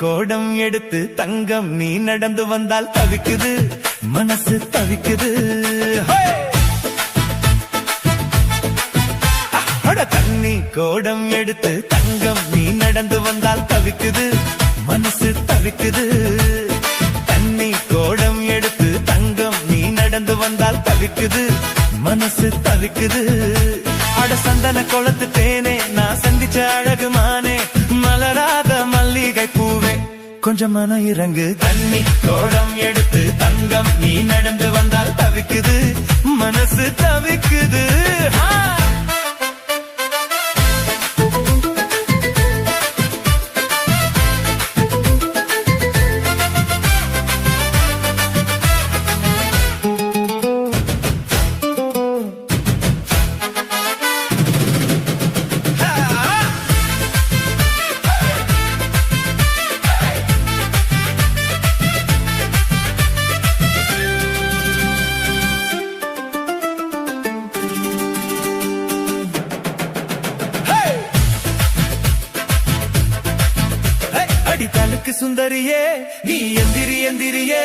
கோடம் எடுத்து தங்கம் நீ நடந்து வந்தால் தவிக்குது மனசு தவிக்குது. தண்ணி கோடம் எடுத்து தங்கம் நீ நடந்து வந்தால் தவிக்குது மனசு தவிக்குது. தண்ணி கோடம் எடுத்து தங்கம் நீ நடந்து வந்தால் தவிக்குது மனசு தவிக்குது. அட சந்தன கொளத்து தேனே நான் சந்திச்ச அழகு மானே மலராத மல்லிகை பூவே கொஞ்சம் மன இறங்கு. தண்ணி கோடம் எடுத்து தங்கம் நீ நடந்து வந்தால் தவிக்குது மனசு தவிக்குது. தலுக்கு சுந்தரியே நீ எந்திரி எந்திரியே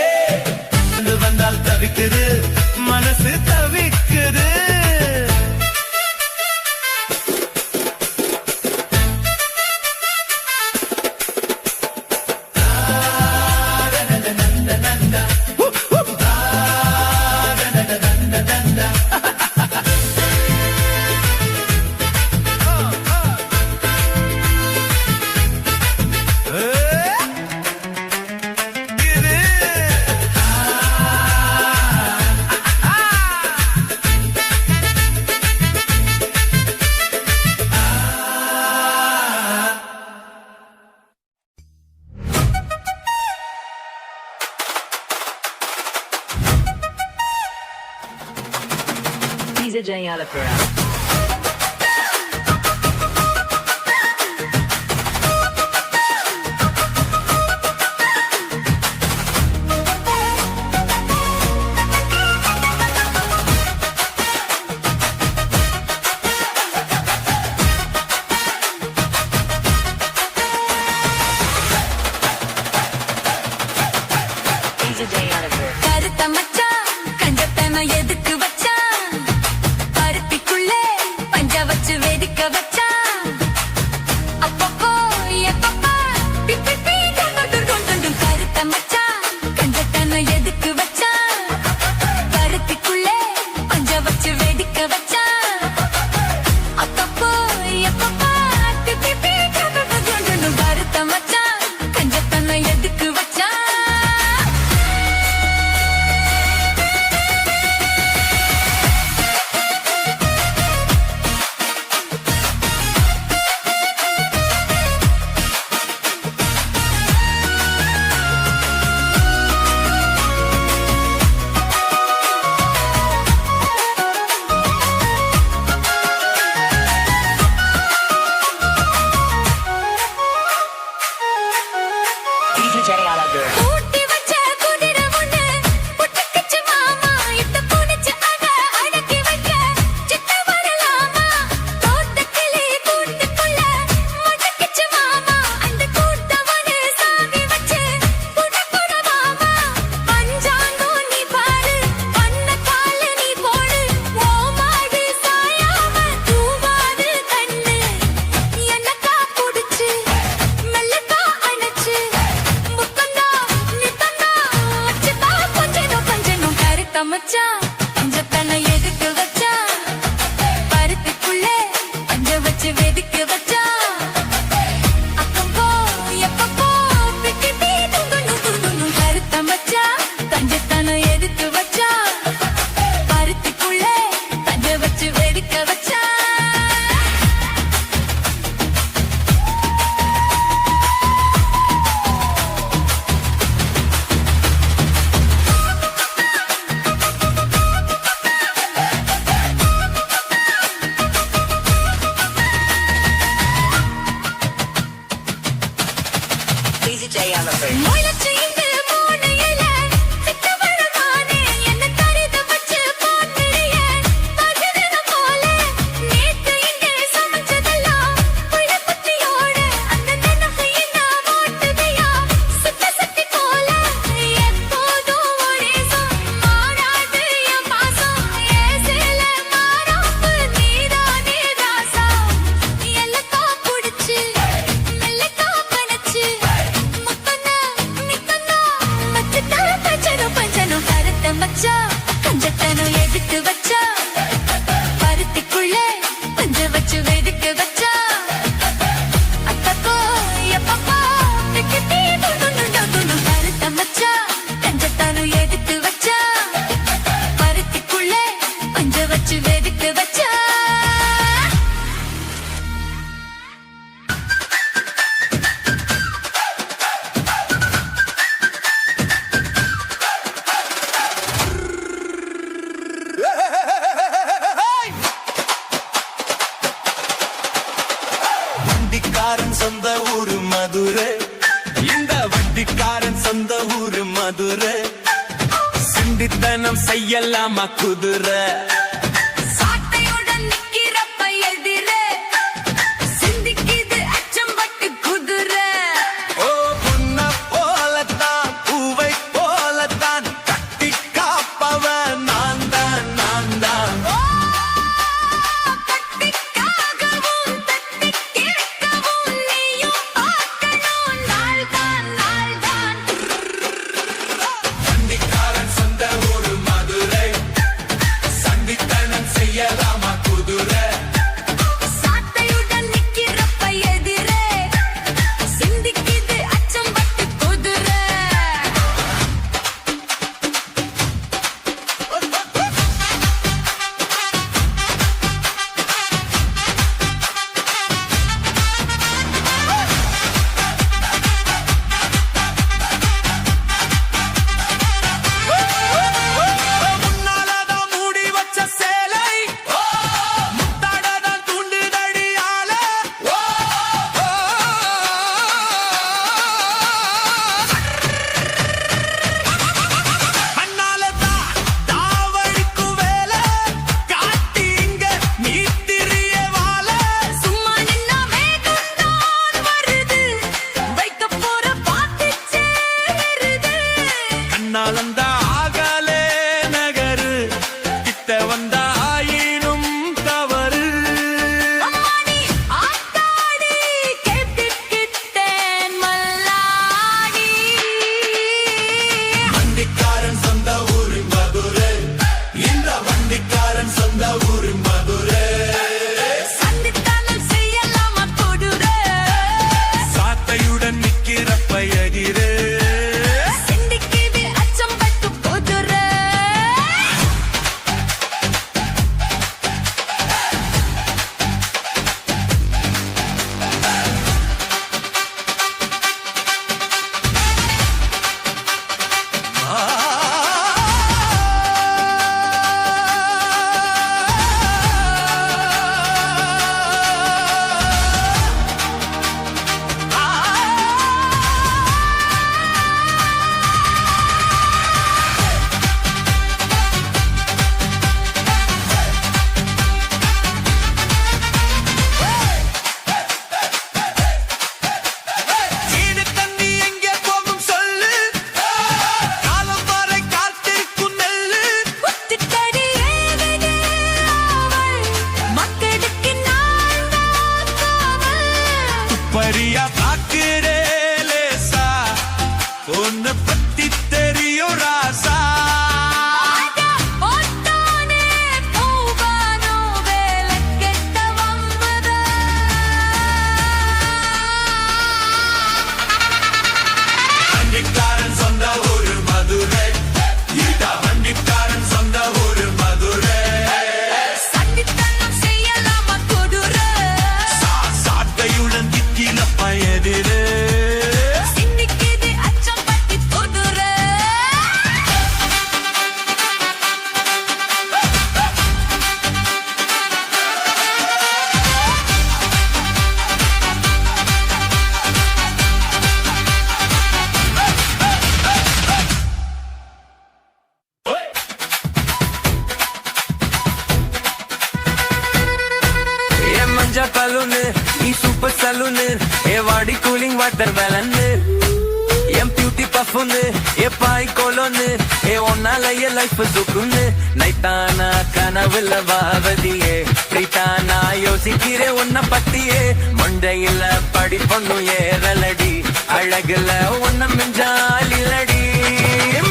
வந்தால் தவிக்குது மனசு தவிக்குது. DJ Alapura. கருத்த மச்சான் கஞ்சத்தன எதுக்கு வச்சான் பருத்திக்குள்ளே பஞ்ச வச்சு வேதிக்க வச்சான் அப்பப்போ எப்பப்பா பிப்பி கருத்த மச்சான் கஞ்சத்தன எதுக்கு வச்சான் பருத்திக்குள்ளே பஞ்ச வச்சு வேதிக்க வச்சான் அப்பப்போ எப்பப்பா பிப்பி கருத்த மச்சான் கஞ்சத்தன எதுக்கு வச்சான். ஊட்டி வச்ச குதிரை ஒண்ணு புட்டுக்குச்சு மாமா இத்த பூனிச்சு அத அடக்கி வைக்க சித்த வரலாமா தோட்ட கிளி கூட்டுக்குள்ள முடக்கிச்சு மாமா அந்த கூட்டவனு சாவி வச்சு புடப்புற மாமா பஞ்சாங்கோ நீ பாரு பண்ண காலு நீ போடு ஓ மாடு சாயாம தூவாது கண்ணு என்னக்கா புடிச்சு மெல்லக்கா அணைச்சு மச்சான் பஞ்சத்தனை எதுக்கு வச்சா பருத்திக்குள்ளே பஞ்ச வச்சு வெதிக்க வச்சா அப்பப்போ எப்பப்போ பிப்பி கருத்த மச்சா பஞ்சத்தனை எதுக்கு வச்சா பருத்திக்குள்ளே பஞ்ச வச்சு வெதிக்க வச்சா. முயலச்சு இங்கு மூணு இலை சித்த வரமானே என்ன கருத வச்சு போன்றிய பகிர்ந்த போல நேத்து இங்கு சமைச்சதெல்லாம் புள்ள புத்தியோட அந்த நினைவு என்ன ஓட்டுதையா வண்டிக்காரன் சொந்த ஊரு மதுரை, இந்த வண்டிக்காரன் சொந்த ஊரு மதுரை. சிண்டித்தனம் செய்யலாமா குதிரை, சாட்டையுடன் நிக்கிறப்ப எதிரே சிந்திக்குது அச்சம் பட்டு குதிரை. ஓ புன்ன போலத்தான் பூவை போலத்தான் கட்டி காப்பவன் நான் தான் நான் தான். கத்திக்காகவும் தத்தி கேட்கவும் நீயும் பார்க்கணும் நாள் தான் நாள் தான். வண்டிக்காரன் சொந்த ஊரு மதுரை, சண்டித்தனம் செய்யலாமா குதிரை. சாட்டையுடன் நிக்கிறப்ப எதிரே சிந்திக்குது அச்சம் பட்டு குதிரை. முன்னாலதான் மூடி வச்ச சேலை, முத்தாடதான் தூண்டுதடி ஆலை. அண்ணாலதான் தாவடிக்கும் வேலை, காட்டி இங்க நீ திரிய வாழை. சும்மா நின்னா வேகம் தான் வருது, வைக்கப் போற பாட்டு சேருது. கண்ணாலந்த ஆகலே நகரு, கிட்ட வந்த ஆயினும் தவறு. அம்மாடி ஆத்தாடி கேட்டுக்கிட்டேன் மல்லாடி. வண்டிக்காரன் சொந்த ஊரு மதுரை, இந்த வண்டிக்காரன் சொந்த ஊரு மதுரை. சந்தித்தாலும் செய்யலாமா கொடுரை, சாத்தையுடன் நிக்கிறப்ப எதிரே சிந்திக்குது அச்சம் பட்டு குதிரை. சீனு தண்ணி எங்கே போகும் சொல்லு, காலம் வரை காத்திருக்கும் நெல்லு. குத்திக்கடி ஏவதே அவள், மக்களுக்கு நான் தான் காவல். பரியா பாக்குறே லேசா, ஒன்னு பத்தி தெரியும் ராசா. ஆடா போட்டானே பூவானோ வேலைக்கெட்ட வம்புதா. வண்டிக்காரன் சொந்த ஊரு மதுரை, இந்த வண்டிக்காரன் சொந்த ஊரு மதுரை. சண்டித்தனம் செய்யலாமா கொடுரை, சாட்டையுடன் திக்கிலப்ப எதிரே சிந்திக்குது அச்சம் பட்டு குதிரை. ஏ மஞ்சா பலூனு நீ சூப்பர் சலூனு, ஏ வாடி கூலிங் வாட்டர் வேலன்னு, என் பியூட்டி பஃபுன்னு, ஏ பாய் கோலோன்னு, ஏ ஒன்னால ஏ லைஃப் சுக்குன்னு. நைட்டானா கனவுல வாவதியே, பிரித்தானா யோசிக்கிறே உன்ன பத்தியே. மண்டையில படி பொண்ணு ஏறலடி, அழகுல உன்ன மிஞ்சாலிலடி.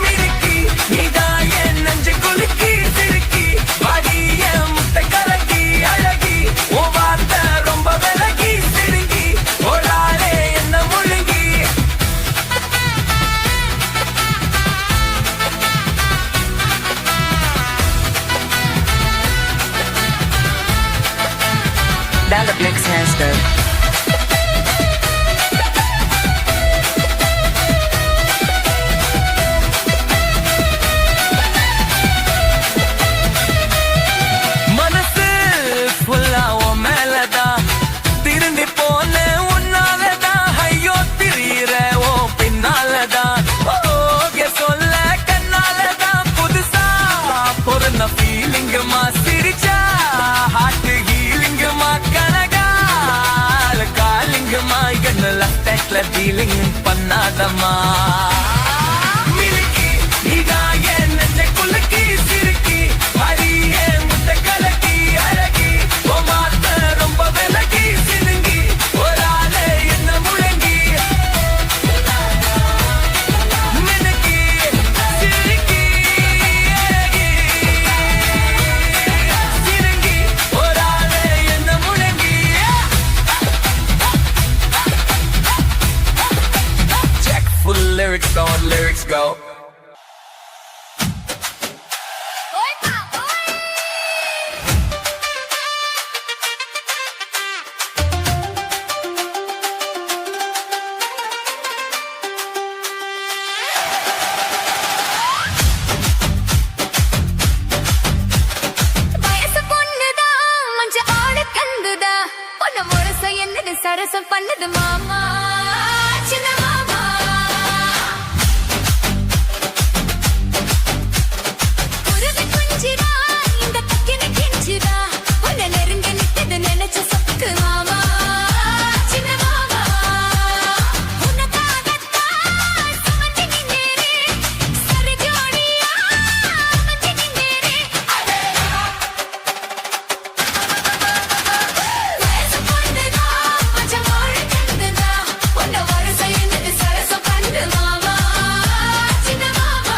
மிடுக்கி நீதான் என் நெஞ்சு குலுக்கி சிறுக்கி, வாடி என் முட்டை கலக்கி அழகி, ஓ வார்த்தை ரொம்ப விலகி சிறுங்கி, ஓடாலே என்ன முழுங்கி. Dalabix Master. வீட்டுல டீலிங் பண்ணாதம்மா மினுக்கி நீதான் என் நெஞ்ச குலுக்கி சிறுக்கி அடியே முட்டை கலக்கி அழகி உன் வார்த்தை ரொம்ப விலகி சினுங்கி ஒரு ஆளு என்ன முழங்கி மினுக்கி சிறுக்கி அழகி சினுங்கி ஒரு ஆளு என்ன முழங்கி Check full lyrics go. வயசு பொண்ணுதான் மஞ்ச ஆடு கந்துதா பொண்ணு முரச என்னது சரசம் பண்ணது மாமா சின்ன மாமா குருவி குஞ்சிரா இந்த கக்கின கிஞ்சிரா உன்னை நெருங்க நிக்குது நினைச்ச சொக்கு மாமா சின்ன மாமா உனக்காகத்தான் சுமந்து நின்னேனே சரி ஜோடியா அமர்ந்து நின்னேனே வயசு பொண்ணுதான் மஞ்சள் ஆடு கந்துதா பொண்ணு முரச என்னது சரசம் பண்ணது மாமா சின்ன மாமா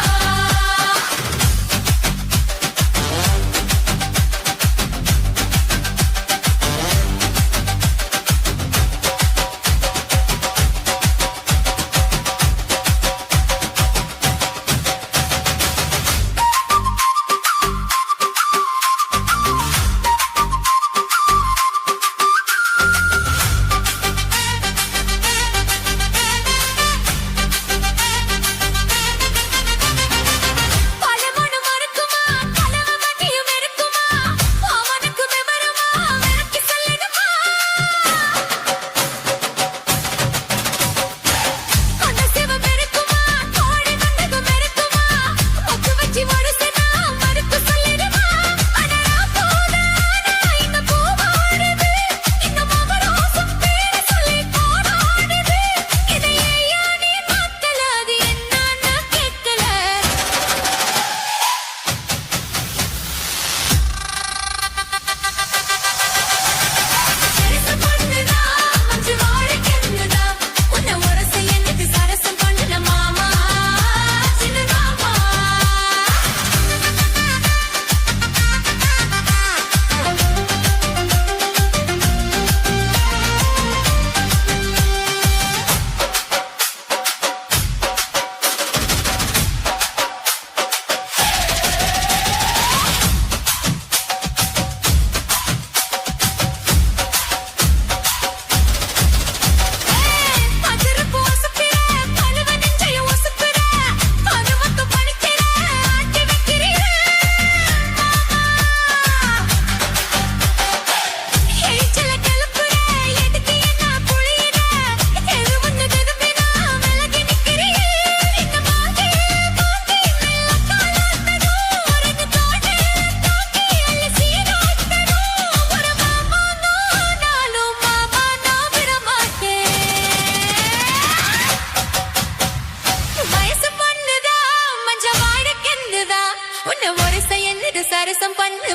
பலமொழி மறுக்குமா கலவ மதியம் இருக்குமா அவனுக்கு விவரமா விளக்கி சொல்லிடுமா அந்த சிவம் இருக்குமா கோழி வந்ததும் இருக்குமா ஒத்து வச்சு முழுசனா மறுத்து சொல்லிடுமா அடடா போதானா இந்த பூவாடுது இந்த மவரோசம் பேரை சொல்லி போராடுது இதை ஏயா நீ மாத்தல அது என்னன்னு கேட்கல சரசம் பண்ணுதா மஞ்சு வாழை கென்னுதா உன்னை உரச என்னது சரசம் பண்ணுன மாமா சின்ன மாமா அதிரப்பு ஒசப்பிர பழுவ நெஞ்சைய ஒசப்பிர பருவத்து பணிக்கிற ஆட்டி வைக்கிறீர எரிச்சல கிளப்புற எதுக்கு என்ன புளியிற எது வந்து திரும்பினா விலகி நிக்கிறீ இந்த மாங்கி மெல்ல காலாத்தனும் உறங்கு தோடு தாக்கி அள்ளி சீராட்டனும் ஒரு மாமா நானும் மாமா நான் விட மாட்டேன் வயசு பொண்ணுதா மஞ்ச வாழ கெந்துதா உன்னை ஒரு என்னது சரசம் பண்ணு